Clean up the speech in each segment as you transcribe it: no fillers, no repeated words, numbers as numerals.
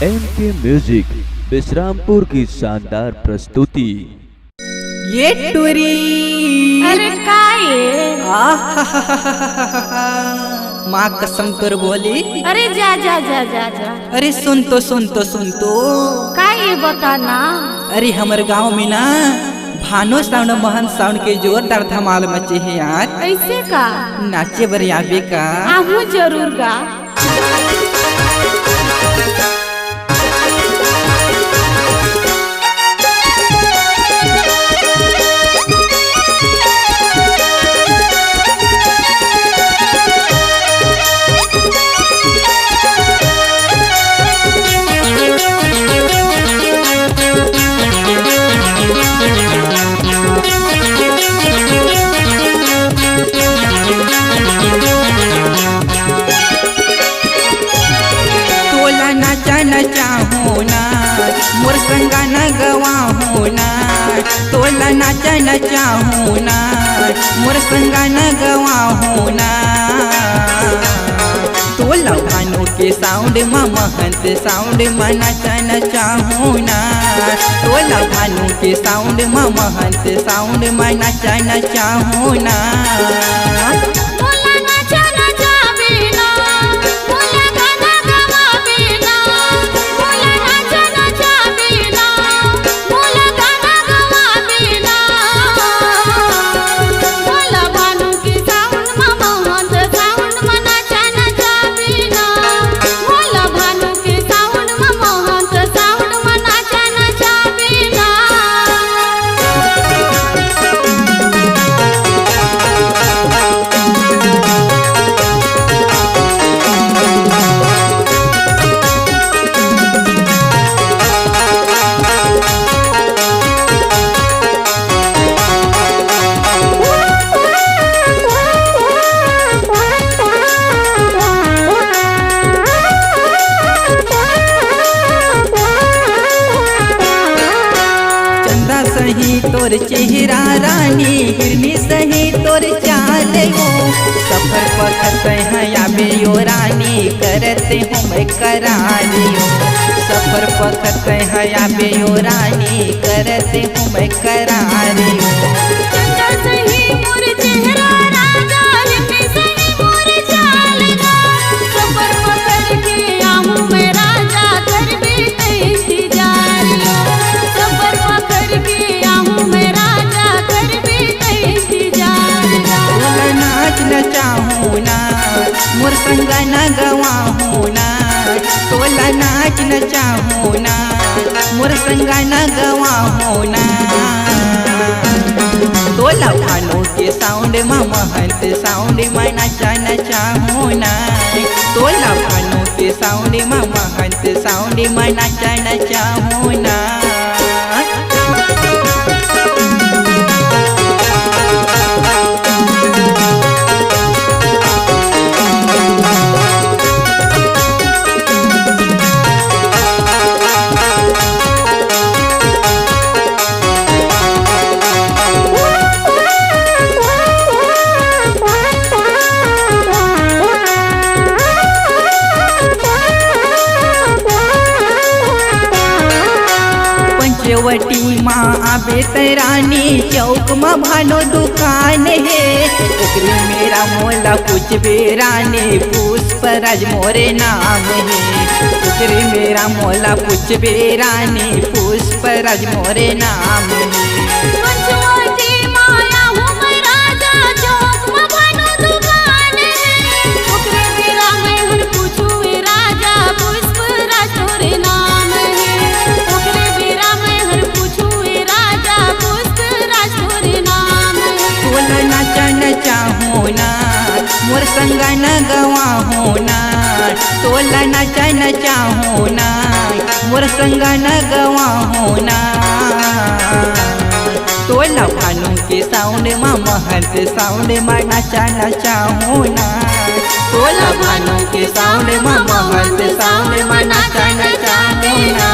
MK music Vishrampur की शानदार प्रस्तुति। ये टूरी अरे काय माँ कसम तोर बोली। अरे जा जा जा जा जा। अरे सुन तो काय बता ना। अरे हमारे गांव में ना भानो साउंड महन साउंड के जोरदार धमाल मचे है यार। ऐसे का नाचे बर आबे का आहू जरूर गा। चाहूँ ना मोर संगा न गवाहूँ ना, तोला नाचा न चाहूँ ना मोर संगा न गवाहूँ ना। तोला भानु के साउंड में महंत साउंड में नाचा न चाहूँ ना, तोला भानु के साउंड में महंत साउंड में नाचा न चाहूँ ना। सही तोर चेहरा रानी हिरनी सही तोर चाल हो, सफर पकड़ते हैं आबे यो रानी करते हो मैं करारियो। सफर पकड़ते हैं आबे यो रानी करते हो मैं करारियो। मोर संगा न गवाहूँ ना, तोला नाच न चाहूँ ना मोर संगा न गवाहूँ ना। तोला भानु के साउंड में महंत साउंड में नाचा न चाहूँ ना, तोला भानु के साउंड में महंत साउंड में नाचा न चाहूँ ना। पंचवटी माँ आबे तरानी चौक में भानो दुकान है, ओकरे मेरा मोला कुछ बेरानी पुष्पराज मोरे नाम है। ओकरे मेरा मोला कुछ बेरानी पुष्पराज मोरे नाम है। मोर संगा न गवाहूँ ना, तोला नाचा न चाहूँ ना मोर संगा न गवाहूँ ना। तोला भानु के साउंड में महंत साउंड में नाचा न चाहूँ ना, तोला भानु के साउंड में महंत साउंड में नाचा न चाहूँ ना।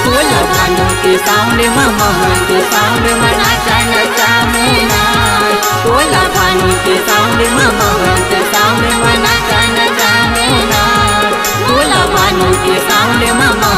तोला भानु के साउंड में महंत साउंड में नाचा न चाहूँ ना, तोला भानु के साउंड में महंत साउंड में नाचा न चाहूँ ना। तोला भानु के साउंड साउंड में